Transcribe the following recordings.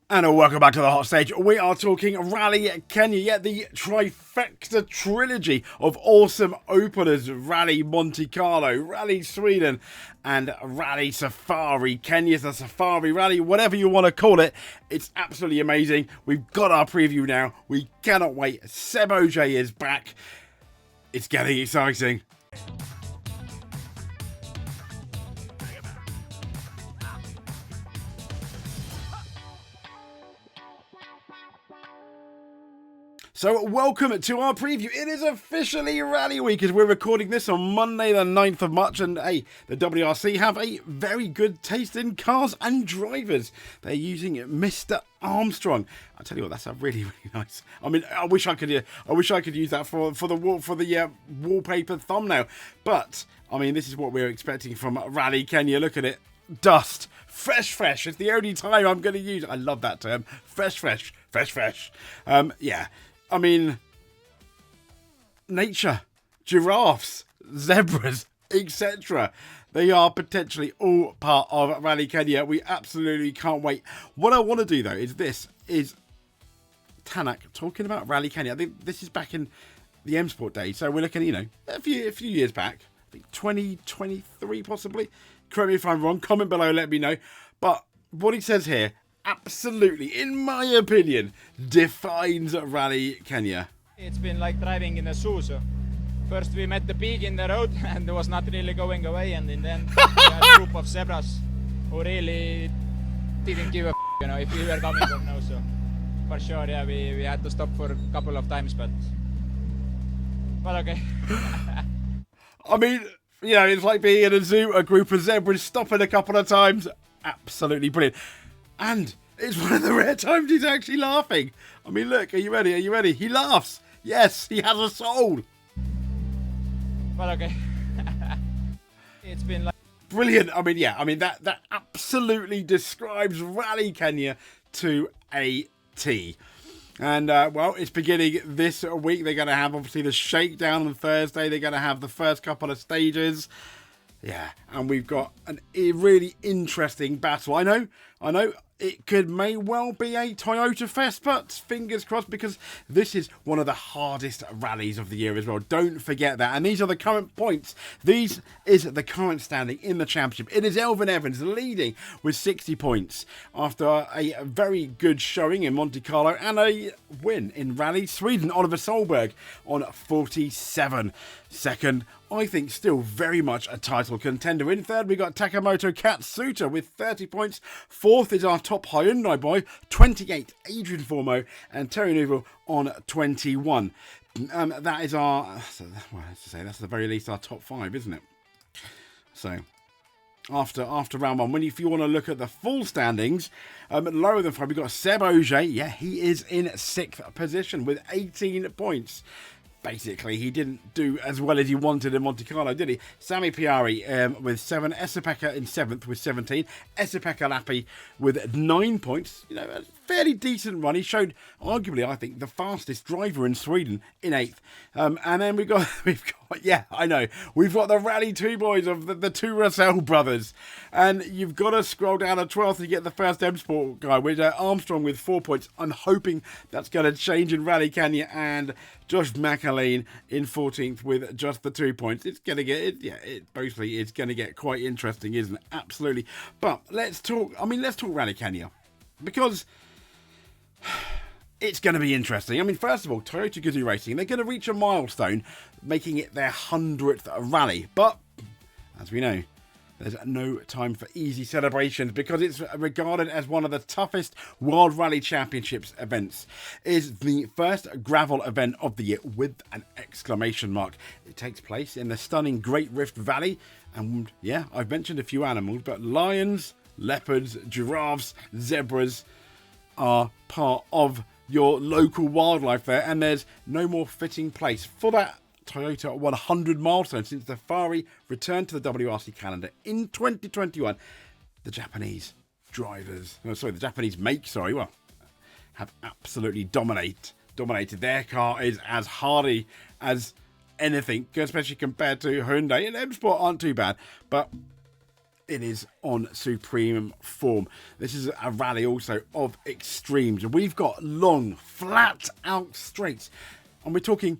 And welcome back to the hot stage. We are talking Rally Kenya, yet the trifecta trilogy of awesome openers: Rally Monte Carlo, Rally Sweden, and Rally Safari. Kenya's the Safari Rally, whatever you want to call it. It's absolutely amazing. We've got our preview now. We cannot wait. Seb Ogier is back. It's getting exciting. So welcome to our preview. It is officially Rally Week as we're recording this on Monday the 9th of March, and hey, the WRC have a very good taste in cars and drivers. They're using Mr. Armstrong. I tell you what, that's a really nice. I mean, I wish I could use that for the wallpaper thumbnail. But I mean, this is what we're expecting from Rally Kenya. Look at it, dust, fresh. It's the only time I'm going to use. I love that term, fresh. Yeah. I mean, nature, giraffes, zebras, etc. They are potentially all part of Rally Kenya. We absolutely can't wait. What I want to do, though, is Tanak talking about Rally Kenya. I think this is back in the M Sport days. So we're looking, a few years back. I think 2023 possibly. Correct me if I'm wrong. Comment below, let me know. But what he says here, absolutely, in my opinion, defines Rally Kenya. It's been like driving in a zoo. So first we met the pig in the road and it was not really going away, and then we had a group of zebras who really didn't give a if we were coming or no. So for sure, yeah, we had to stop for a couple of times, but okay. I mean, it's like being in a zoo, a group of zebras stopping a couple of times. Absolutely brilliant. And it's one of the rare times he's actually laughing. I mean, look, are you ready? He laughs. Yes, he has a soul. Okay. It's been like brilliant. I mean, that absolutely describes Rally Kenya to a T. And, it's beginning this week. They're going to have, obviously, the shakedown on Thursday. They're going to have the first couple of stages. Yeah, and we've got a really interesting battle. I know it may well be a Toyota Fest, but fingers crossed, because this is one of the hardest rallies of the year as well. Don't forget that. And these are the current points. These is the current standing in the championship. It is Elvin Evans leading with 60 points after a very good showing in Monte Carlo and a win in Rally Sweden. Oliver Solberg on 47. Second, I think still very much a title contender. In third, we got Takamoto Katsuta with 30 points. Fourth is our top Hyundai boy, 28, Adrian Formo, and Terry Neuville on 21. That is that's at the very least our top five, isn't it? So after round one, if you want to look at the full standings, lower than five, we've got Seb Ogier. Yeah, he is in 6th position with 18 points. Basically, he didn't do as well as he wanted in Monte Carlo, did he? Sami Piari with 7. Esapeka in 7th with 17. Esapeka Lappi with 9 points. A fairly decent run. He showed, arguably, I think, the fastest driver in Sweden in 8th. And then we've got, we've got the Rally 2 boys of the two Russell brothers. And you've got to scroll down to 12th to get the first M Sport guy, with Armstrong with 4 points. I'm hoping that's going to change in Rally Kenya, and Josh McAleen in 14th with just the 2 points. It's going to get it's going to get quite interesting, isn't it? Absolutely. But let's talk Rally Kenya, because it's going to be interesting. I mean, first of all, Toyota Gazoo Racing, they're going to reach a milestone, making it their 100th rally. But as we know, there's no time for easy celebrations, because it's regarded as one of the toughest World Rally Championships events. It is the first gravel event of the year with an exclamation mark. It takes place in the stunning Great Rift Valley. And yeah, I've mentioned a few animals, but lions, leopards, giraffes, zebras are part of your local wildlife there. And there's no more fitting place for that Toyota 100 milestone since the Safari returned to the WRC calendar in 2021. The Japanese make, have absolutely dominated. Their car is as hardy as anything, especially compared to Hyundai. And M Sport aren't too bad, but it is on supreme form. This is a rally also of extremes. We've got long, flat out straights, and we're talking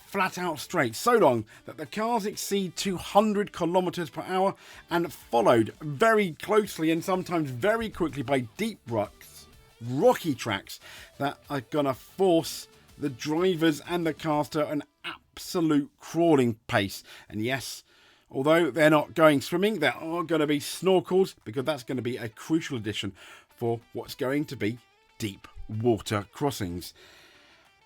flat out straight, so long that the cars exceed 200 kilometers per hour and followed very closely and sometimes very quickly by deep ruts, rocky tracks that are gonna force the drivers and the cars to an absolute crawling pace. And yes, although they're not going swimming, there are going to be snorkels, because that's going to be a crucial addition for what's going to be deep water crossings.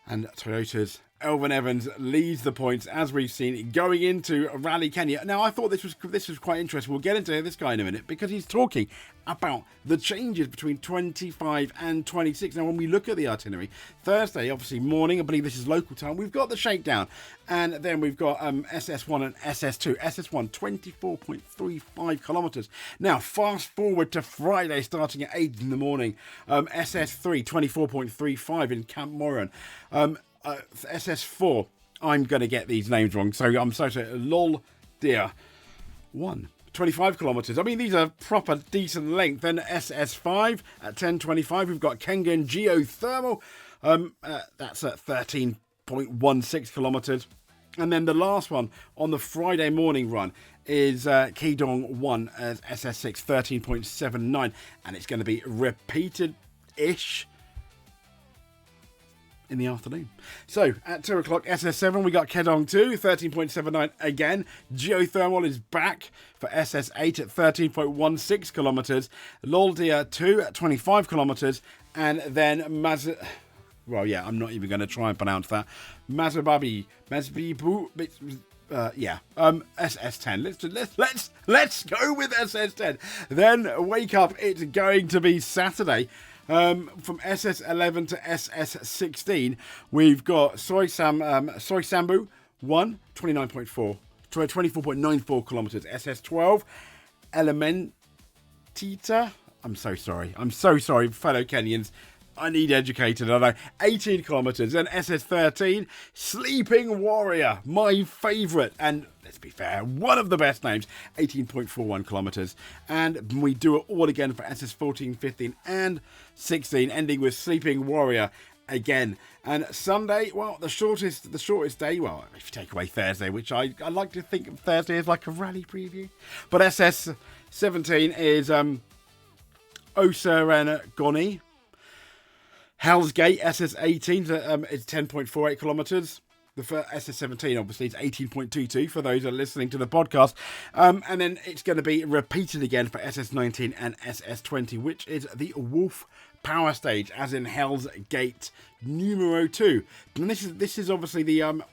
And Toyota's Elvin Evans leads the points, as we've seen, going into Rally Kenya. Now, I thought this was quite interesting. We'll get into this guy in a minute, because he's talking about the changes between 25 and 26. Now, when we look at the itinerary, Thursday, obviously morning, I believe this is local time, we've got the shakedown. And then we've got SS1 and SS2. SS1, 24.35 kilometres. Now, fast forward to Friday, starting at 8 in the morning. SS3, 24.35 in Camp Moran. SS4, I'm going to get these names wrong, so I'm so sorry. Lol, dear. 25 kilometres. I mean, these are proper decent length. Then SS5 at 10.25. We've got Kengen Geothermal. That's at 13.16 kilometres. And then the last one on the Friday morning run is Keydong 1 as SS6, 13.79. And it's going to be repeated-ish in the afternoon. So at 2 o'clock SS7 we got Kedong 2, 13.79 again. Geothermal is back for SS8 at 13.16 kilometres. Loldia 2 at 25 kilometres. And then I'm not even going to try and pronounce that. Mazbabu, SS10. Let's go with SS10. Then wake up, it's going to be Saturday. From SS11 to SS16, we've got Soy Sambu 1, 24.94 kilometres. SS12, Elementita. I'm so sorry, fellow Kenyans. I need educated, I know. 18 kilometres. Then SS13, Sleeping Warrior, my favourite. And let's be fair, one of the best names, 18.41 kilometres. And we do it all again for SS14, 15 and 16, ending with Sleeping Warrior again. And Sunday, well, the shortest day, well, if you take away Thursday, which I like to think of Thursday as like a rally preview. But SS17 is Oserengoni. Hell's Gate, SS18 is 10.48 kilometres. The SS17, obviously, is 18.22 for those that are listening to the podcast. And then it's going to be repeated again for SS19 and SS20, which is the Wolf Power Stage, as in Hell's Gate numero 2. And this is obviously the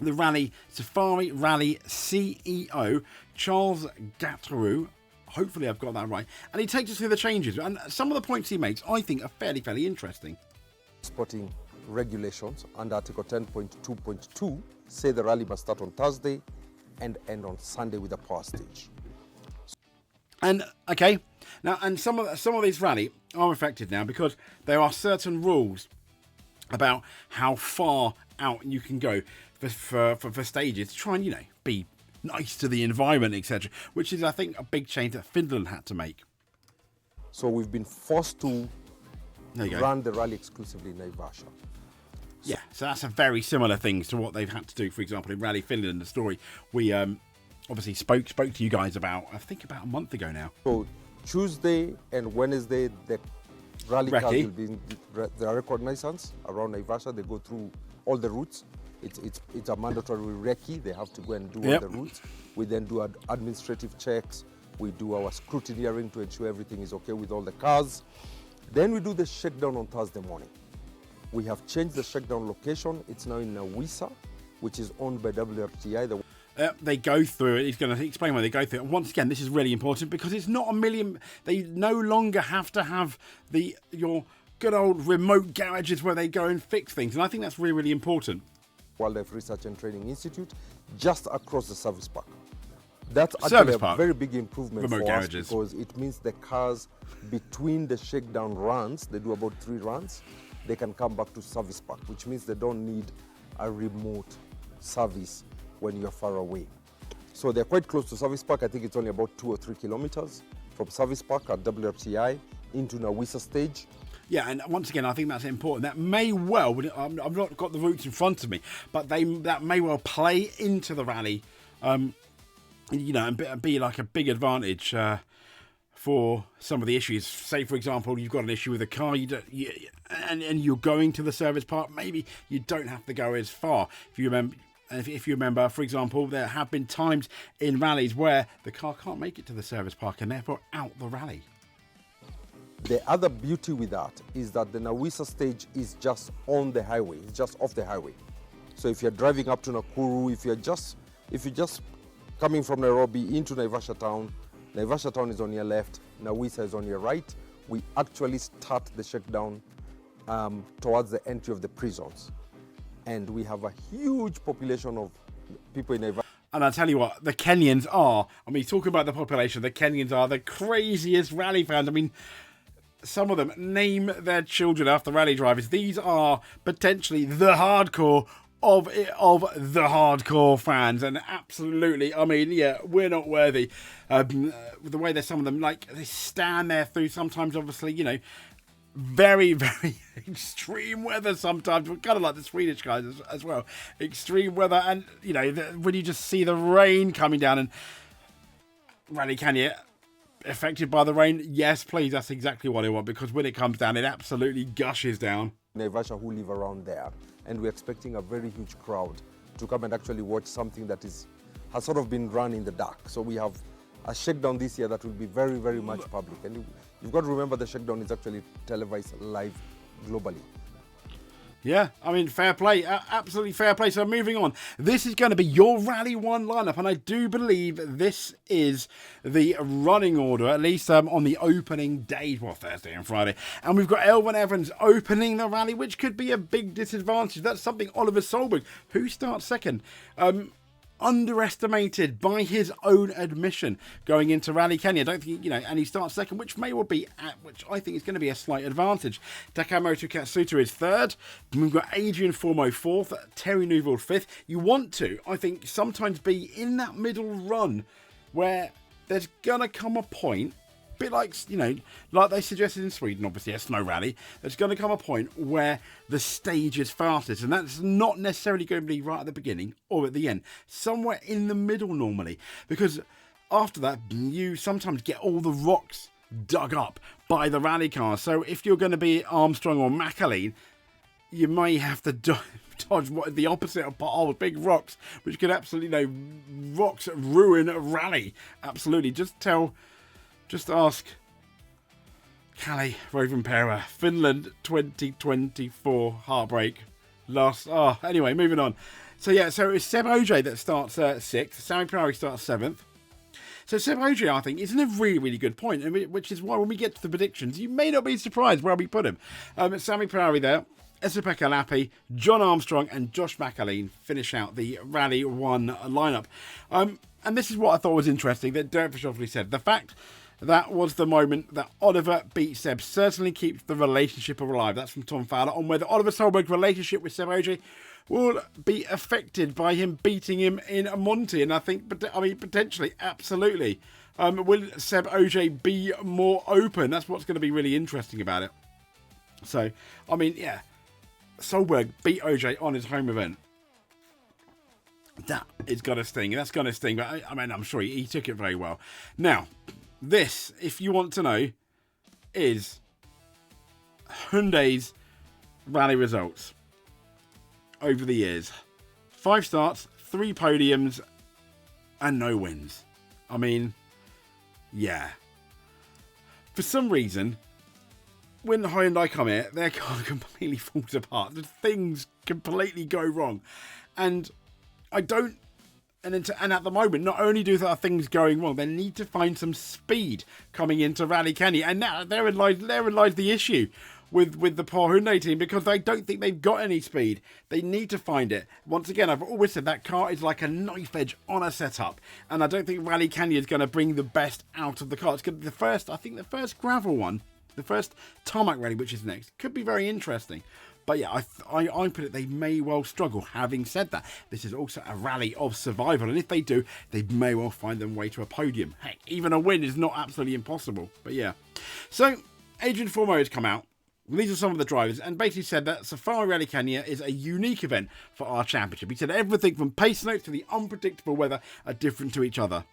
Rally Safari Rally CEO, Charles Gattaru. Hopefully I've got that right. And he takes us through the changes. And some of the points he makes, I think, are fairly interesting. Sporting regulations under Article 10.2.2 say the rally must start on Thursday and end on Sunday with a power stage. And, okay, now, and some of these rally are affected now because there are certain rules about how far out you can go for stages to try and, be nice to the environment, etc., which is, I think, a big change that Finland had to make. So we've been forced to run the rally exclusively in Naivasha. Yeah, so that's a very similar things to what they've had to do, for example, in Rally Finland. The story we obviously spoke to you guys about, I think, about a month ago now. So Tuesday and Wednesday, the rally cars will be in the reconnaissance around Naivasha. They go through all the routes. It's a mandatory recce. They have to go and do all the routes. We then do administrative checks. We do our scrutineering to ensure everything is okay with all the cars. Then we do the shakedown on Thursday morning. We have changed the shakedown location. It's now in Nawisa, which is owned by WRTI. They go through it. He's going to explain why they go through it. Once again, this is really important because it's not a million. They no longer have to have your good old remote garages where they go and fix things. And I think that's really important. Wildlife Research and Training Institute, just across the service park. That's actually a very big improvement for us because it means the cars between the shakedown runs, they do about 3 runs, they can come back to service park, which means they don't need a remote service when you're far away. So they're quite close to Service Park. I think it's only about 2 or 3 kilometers from Service Park at WRCI into Nawisa stage. Yeah, and once again, I think that's important. That may well, I've not got the routes in front of me, but that may well play into the rally, you know, and be like a big advantage for some of the issues. Say, for example, you've got an issue with a car, and you're going to the service park. Maybe you don't have to go as far. If you remember, for example, there have been times in rallies where the car can't make it to the service park and therefore out the rally. The other beauty with that is that the Nawisa stage is just on the highway. It's just off the highway. So if you're driving up to Nakuru, if you're just coming from Nairobi into Naivasha town is on your left, Nawisa is on your right. We actually start the shakedown towards the entry of the prisons. And we have a huge population of people in Naivasha. And I tell you what, the Kenyans are, I mean, talking about the population, the Kenyans are the craziest rally fans. I mean, some of them name their children after rally drivers. These are potentially the hardcore of the hardcore fans, and absolutely, I mean, yeah, we're not worthy. The way that some of them, like, they stand there through sometimes, obviously, you know, very, very extreme weather sometimes. We're kind of like the Swedish guys as well. Extreme weather, and, you know, when you just see the rain coming down, and Rally Kenya affected by the rain, yes, please, that's exactly what I want, because when it comes down, it absolutely gushes down. Naivasha who live around there, and we're expecting a very huge crowd to come and actually watch something that has sort of been run in the dark. So we have a shakedown this year that will be very, very much public, and you've got to remember the shakedown is actually televised live globally. Yeah, I mean, fair play, absolutely fair play. So moving on, this is going to be your Rall1 lineup, and I do believe this is the running order, at least on the opening days, well, Thursday and Friday. And we've got Elvin Evans opening the rally, which could be a big disadvantage. That's something Oliver Solberg, who starts second, underestimated by his own admission going into Rally Kenya. I don't think, you know, and he starts second, which may well be, which I think is going to be a slight advantage. Takamoto Katsuta is third. We've got Adrian Formo fourth, Terry Neuville fifth. You want to, I think, sometimes be in that middle run where there's going to come a point, a bit like, you know, like they suggested in Sweden, obviously, a snow rally, there's going to come a point where the stage is fastest, and that's not necessarily going to be right at the beginning or at the end, somewhere in the middle normally, because after that, you sometimes get all the rocks dug up by the rally cars. So if you're going to be Armstrong or McAleen, you may have to dodge the opposite of potholes, big rocks, which could absolutely, you know, rocks ruin a rally. Absolutely. Just ask Kalle Rovanperä, Finland 2024 heartbreak. Anyway, moving on. So yeah, so it's Seb Ogier that starts 6th. Sami Pirari starts 7th. So Seb Ogier, I think, is in a really, really good point, which is why when we get to the predictions, you may not be surprised where we put him. Sami Pirari there, Esa-Pekka Lappi, John Armstrong and Josh McAleen finish out the Rall1 lineup. And this is what I thought was interesting that Derek Fischoffley said. The fact that was the moment that Oliver beat Seb certainly keeps the relationship alive. That's from Tom Fowler, on whether Oliver Solberg's relationship with Seb Ogier will be affected by him beating him in Monty. And I think, potentially, absolutely. Will Seb Ogier be more open? That's what's going to be really interesting about it. So, I mean, yeah, Solberg beat Ogier on his home event. That is going to sting. That's going to sting. But I mean, I'm sure he took it very well. Now, this, if you want to know, is Hyundai's rally results over the years. 5 starts, 3 podiums, and no wins. I mean, yeah. For some reason, when Hyundai come here, their car completely falls apart. Things completely go wrong. And I don't... And at the moment, not only do there are things going wrong, they need to find some speed coming into Rally Kenya. And now therein lies the issue with the poor Hyundai team, because they don't think they've got any speed. They need to find it. Once again, I've always said that car is like a knife edge on a setup. And I don't think Rally Kenya is going to bring the best out of the car. It's going to be the first gravel one, the first tarmac rally, which is next, could be very interesting. But yeah, I put it, they may well struggle. Having said that, this is also a rally of survival, and if they do, they may well find their way to a podium. Heck, even a win is not absolutely impossible. But yeah. So, Adrian Formeau has come out. These are some of the drivers, and basically said that Safari Rally Kenya is a unique event for our championship. He said everything from pace notes to the unpredictable weather are different to each other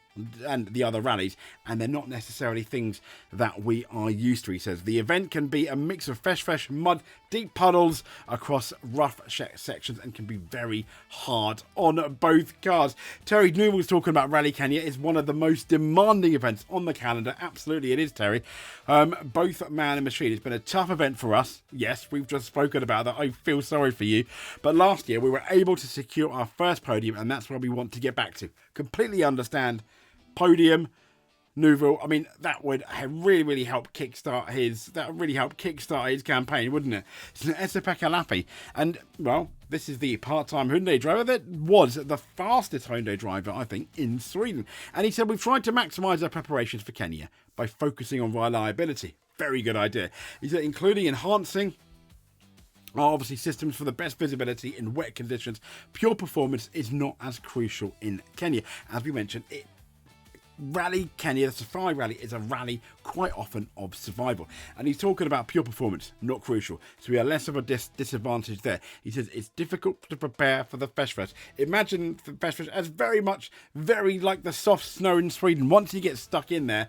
and the other rallies, and they're not necessarily things that we are used to. He says the event can be a mix of fresh mud, deep puddles across rough sections, and can be very hard on both cars. Terry Newell was talking about Rally Kenya is one of the most demanding events on the calendar. Absolutely it is, Terry. Both man and machine. It's been a tough event for us. Yes, we've just spoken about that. I feel sorry for you, but last year we were able to secure our first podium, and that's where we want to get back to. Completely understand. Podium, Newell. I mean, that would really help kickstart his. That would really help kickstart his campaign, wouldn't it? It's Esa-Pekka Lappi, and well, this is the part-time Hyundai driver that was the fastest Hyundai driver, I think, in Sweden. And he said we've tried to maximise our preparations for Kenya by focusing on reliability. Very good idea. He said, including enhancing obviously systems for the best visibility in wet conditions. Pure performance is not as crucial in Kenya, as we mentioned. Rally Kenya, the Safari Rally, is a rally quite often of survival. And he's talking about pure performance, not crucial. So we are less of a disadvantage there. He says it's difficult to prepare for the Festfest. Imagine the Festfest as very like the soft snow in Sweden. Once you get stuck in there,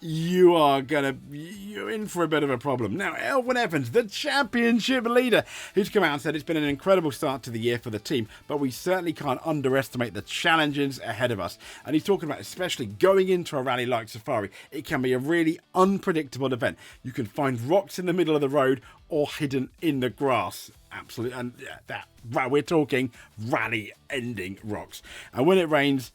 you're in for a bit of a problem. Now, Elfyn Evans, the championship leader, who's come out and said it's been an incredible start to the year for the team, but we certainly can't underestimate the challenges ahead of us. And he's talking about especially going into a rally like Safari. It can be a really unpredictable event. You can find rocks in the middle of the road or hidden in the grass. Absolutely. And we're talking rally-ending rocks. And when it rains,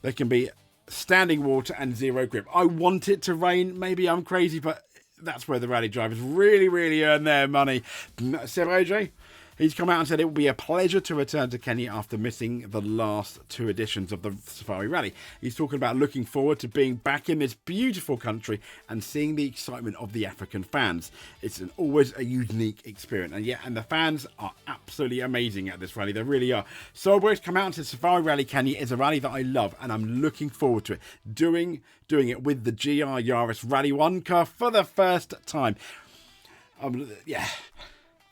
there can be standing water and zero grip. I want it to rain. Maybe I'm crazy, but that's where the rally drivers really earn their money. Ogier, he's come out and said it will be a pleasure to return to Kenya after missing the last two editions of the Safari Rally. He's talking about looking forward to being back in this beautiful country and seeing the excitement of the African fans. It's always a unique experience, and the fans are absolutely amazing at this rally. They really are. Solberg's come out and said Safari Rally Kenya is a rally that I love, and I'm looking forward to it. Doing it with the GRES Rally 1 car for the first time.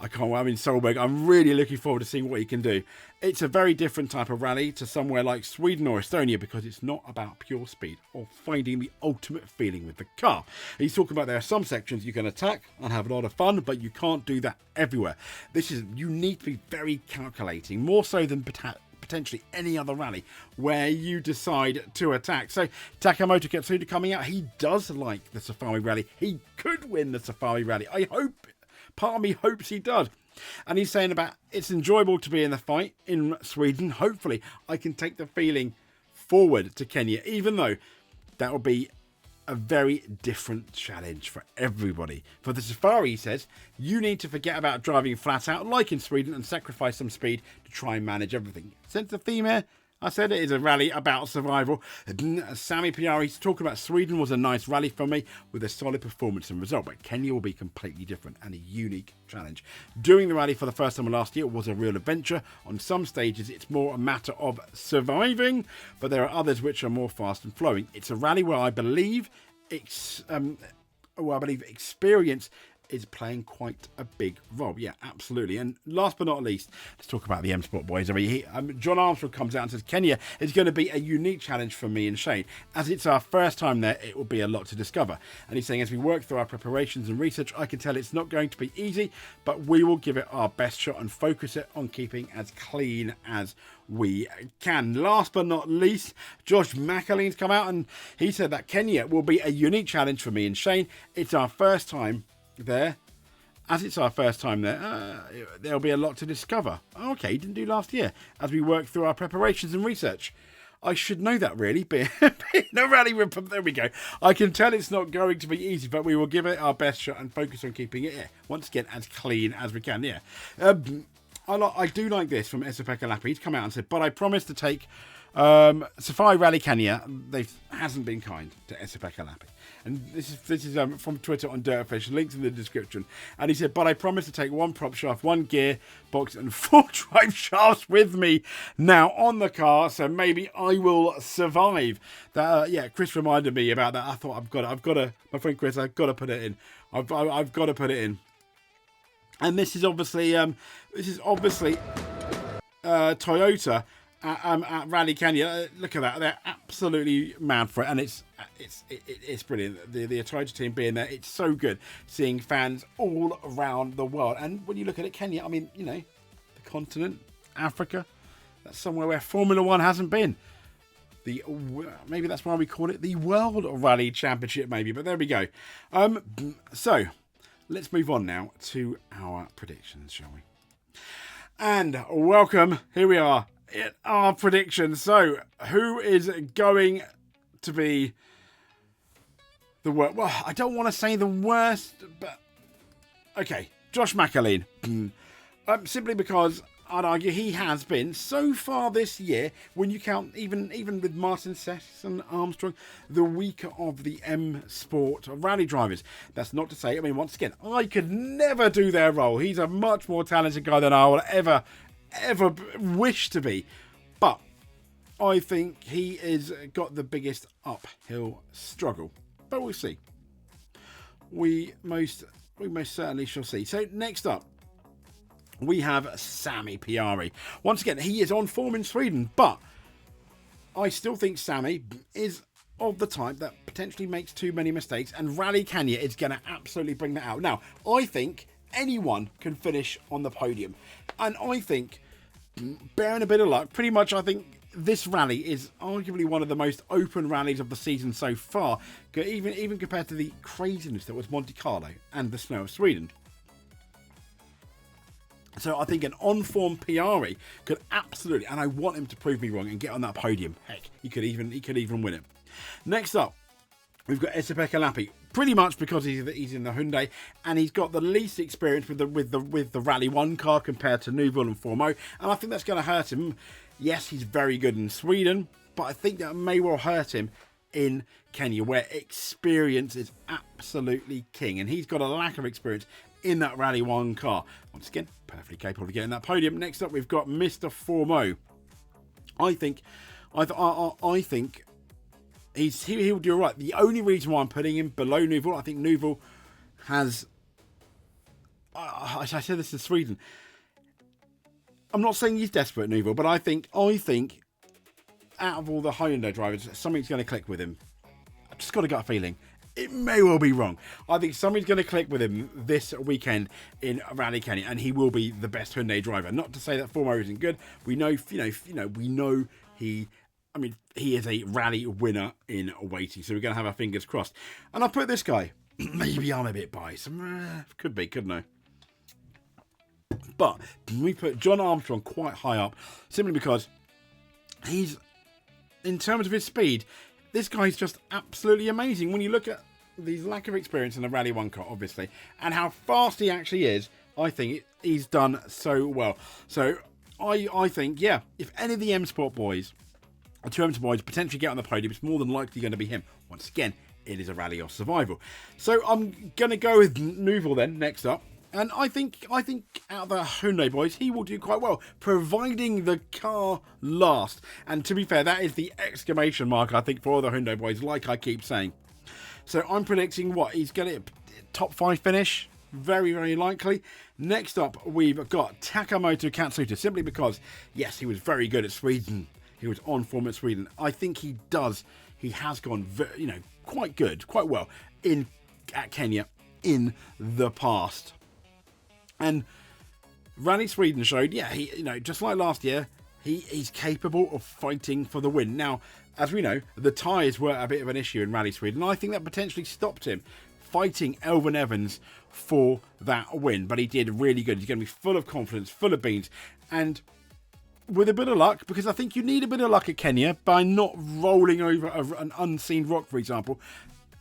Solberg, I'm really looking forward to seeing what he can do. It's a very different type of rally to somewhere like Sweden or Estonia because it's not about pure speed or finding the ultimate feeling with the car. He's talking about there are some sections you can attack and have a lot of fun, but you can't do that everywhere. You need to be very calculating, more so than potentially any other rally where you decide to attack. So Takamoto Katsuda coming out, he does like the Safari Rally. He could win the Safari Rally. Part of me hopes he does. And he's saying about it's enjoyable to be in the fight in Sweden. Hopefully I can take the feeling forward to Kenya, even though that will be a very different challenge for everybody. For the Safari, he says, you need to forget about driving flat out like in Sweden and sacrifice some speed to try and manage everything. Sense the theme here? I said it is a rally about survival. Sami Piari's talking about Sweden was a nice rally for me with a solid performance and result, but Kenya will be completely different and a unique challenge. Doing the rally for the first time last year was a real adventure. On some stages, it's more a matter of surviving, but there are others which are more fast and flowing. It's a rally where I believe experience is playing quite a big role. Yeah, absolutely. And last but not least, let's talk about the M Sport boys. John Armstrong comes out and says, Kenya is going to be a unique challenge for me and Shane. As it's our first time there, it will be a lot to discover. And he's saying, as we work through our preparations and research, I can tell it's not going to be easy, but we will give it our best shot and focus it on keeping as clean as we can. Last but not least, Josh McAleen's come out and he said that Kenya will be a unique challenge for me and Shane. It's our first time there. As it's our first time there, there'll be a lot to discover. Okay, didn't do last year. As we work through our preparations and research. I should know that, really. Being a rally, there we go. I can tell it's not going to be easy, but we will give it our best shot and focus on keeping it, once again, as clean as we can. I do like this from Esa-Pekka Lappi. He's come out and said, but I promise to take Safari Rally Kenya, they hasn't been kind to Itinerary Lappi. And this is from Twitter on Dirtfish, links in the description. And he said, but I promise to take 1 prop shaft, 1 gear box, and 4 drive shafts with me now on the car, so maybe I will survive. That Chris reminded me about that. I thought I've got to. My friend Chris, I've got to put it in. I've got to put it in. And this is obviously Toyota. At Rally Kenya, look at that, they're absolutely mad for it, and it's brilliant. The Toyota team being there, it's so good seeing fans all around the world. And when you look at it, Kenya, I mean, you know, the continent, Africa, that's somewhere where Formula One hasn't been. Maybe that's why we call it the World Rally Championship, maybe, but there we go. So let's move on now to our predictions, shall we? And welcome, here we are. Our predictions. So, who is going to be the worst? Well, I don't want to say the worst, but okay, Josh McAleen. Simply because I'd argue he has been so far this year, when you count even with Martin Sess and Armstrong, the weaker of the M Sport rally drivers. That's not to say, I mean, once again, I could never do their role. He's a much more talented guy than I will ever wish to be, but I think he has got the biggest uphill struggle, but we'll see. We most certainly shall see. So next up we have Sami Piari. Once again, he is on form in Sweden, but I still think Sami is of the type that potentially makes too many mistakes, and Rally Kenya is going to absolutely bring that out. Now, I think anyone can finish on the podium, and I think, bearing a bit of luck, pretty much I think this rally is arguably one of the most open rallies of the season so far, even compared to the craziness that was Monte Carlo and the snow of Sweden. So I think an on-form Piari could absolutely, and I want him to prove me wrong and get on that podium. Heck, he could even win it. Next up, we've got Itinerary Lappi. Pretty much because he's in the Hyundai, and he's got the least experience with the Rally 1 car compared to Neuville and Formeau, and I think that's going to hurt him. Yes, he's very good in Sweden, but I think that may well hurt him in Kenya, where experience is absolutely king, and he's got a lack of experience in that Rally 1 car. Once again, perfectly capable of getting that podium. Next up, we've got Mr. Formeau. I think he'll do all right. The only reason why I'm putting him below Neuville, I think Neuville has... I said this in Sweden. I'm not saying he's desperate, Neuville, but I think out of all the Hyundai drivers, something's going to click with him. I've just got a gut feeling. It may well be wrong. I think something's going to click with him this weekend in Rally Kenya, and he will be the best Hyundai driver. Not to say that Formeau isn't good. We know, we know he is a rally winner in waiting, so we're going to have our fingers crossed. And I put this guy, maybe I'm a bit biased. Could be, couldn't I? But we put John Armstrong quite high up, simply because he's, in terms of his speed, this guy's just absolutely amazing. When you look at his lack of experience in the Rally 1 car, obviously, and how fast he actually is, I think he's done so well. So I think, yeah, if any of the M Sport boys, or 2 M Sport boys, potentially get on the podium, it's more than likely going to be him. Once again, it is a rally of survival. So I'm going to go with Neuville then, next up. And I think out of the Hyundai boys, he will do quite well, providing the car lasts. And to be fair, that is the exclamation mark, I think, for all the Hyundai boys, like I keep saying. So I'm predicting he's going to top 5 finish, very, very likely. Next up, we've got Takamoto Katsuta, simply because, yes, he was very good at Sweden. He was on form at Sweden. I think he has gone, quite well at Kenya in the past. And Rally Sweden showed, just like last year, he's capable of fighting for the win. Now, as we know, the tyres were a bit of an issue in Rally Sweden. I think that potentially stopped him fighting Elvin Evans for that win. But he did really good. He's going to be full of confidence, full of beans. And with a bit of luck, because I think you need a bit of luck at Kenya by not rolling over an unseen rock, for example,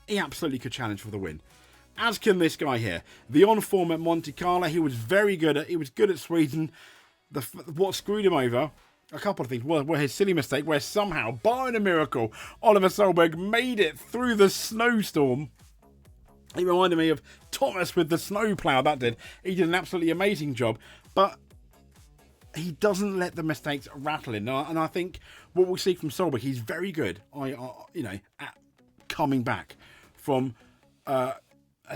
he absolutely could challenge for the win. As can this guy here. The on-form at Monte Carlo, he was very good at. He was good at Sweden. What screwed him over a couple of things. Well, his silly mistake where somehow, barring a miracle, Oliver Solberg made it through the snowstorm. He reminded me of Thomas with the snowplow. That did. He did an absolutely amazing job. But he doesn't let the mistakes rattle him. And I think what we'll see from Solberg, he's very good, at coming back from a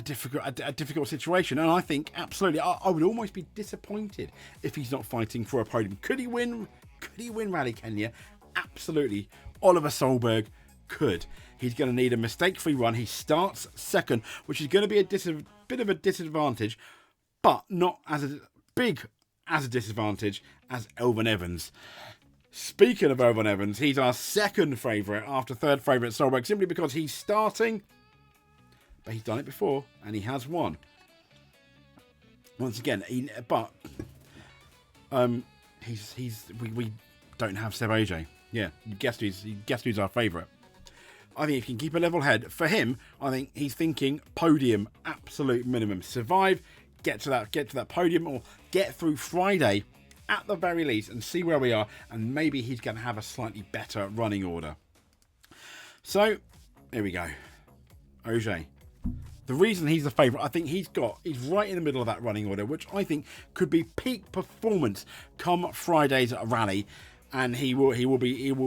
difficult situation. And I think absolutely, I would almost be disappointed if he's not fighting for a podium. Could he win Rally Kenya? Absolutely. Oliver Solberg could. He's going to need a mistake-free run. He starts second, which is going to be a bit of a disadvantage, but not as big as a disadvantage as Elfyn Evans. Speaking of Elfyn Evans, he's our second favourite after third favourite Solberg, simply because he's starting, but he's done it before and he has won. Once again, we don't have Seb Ogier. Yeah, you guessed who's our favourite. I think if you can keep a level head for him, I think he's thinking podium, absolute minimum. Survive, get to that podium, or get through Friday at the very least and see where we are, and maybe he's going to have a slightly better running order. So here we go. Ogier. The reason he's the favourite, I think he's right in the middle of that running order, which I think could be peak performance come Friday's rally. And he will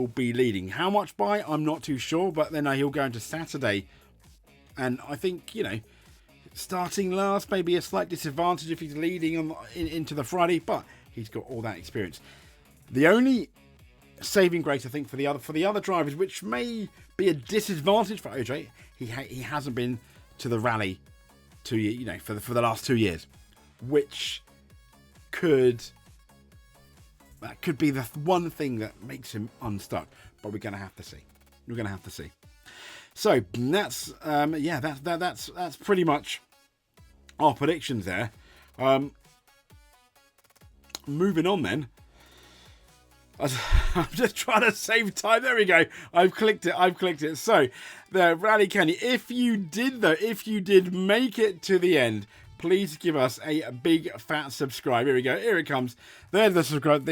be leading. How much by? I'm not too sure. But then he'll go into Saturday, and I think starting last may be a slight disadvantage if he's leading into the Friday. But he's got all that experience. The only saving grace, I think, for the other drivers, which may be a disadvantage for Ogier, he hasn't been to the rally for the last 2 years, which that could be the one thing that makes him unstuck, but we're going to have to see. So that's that's pretty much our predictions there. Moving on then. I'm just trying to save time. There we go. I've clicked it. So the Rally Kenya. If you did make it to the end, please give us a big fat subscribe. Here we go. Here it comes. There's the subscribe.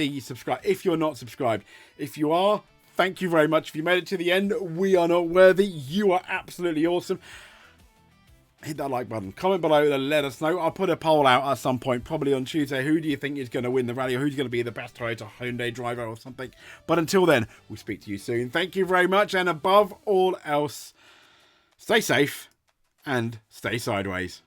If you're not subscribed. If you are, thank you very much. If you made it to the end, we are not worthy. You are absolutely awesome. Hit that like button. Comment below and let us know. I'll put a poll out at some point, probably on Tuesday. Who do you think is going to win the rally, or who's going to be the best Toyota Hyundai driver or something? But until then, we'll speak to you soon. Thank you very much. And above all else, stay safe and stay sideways.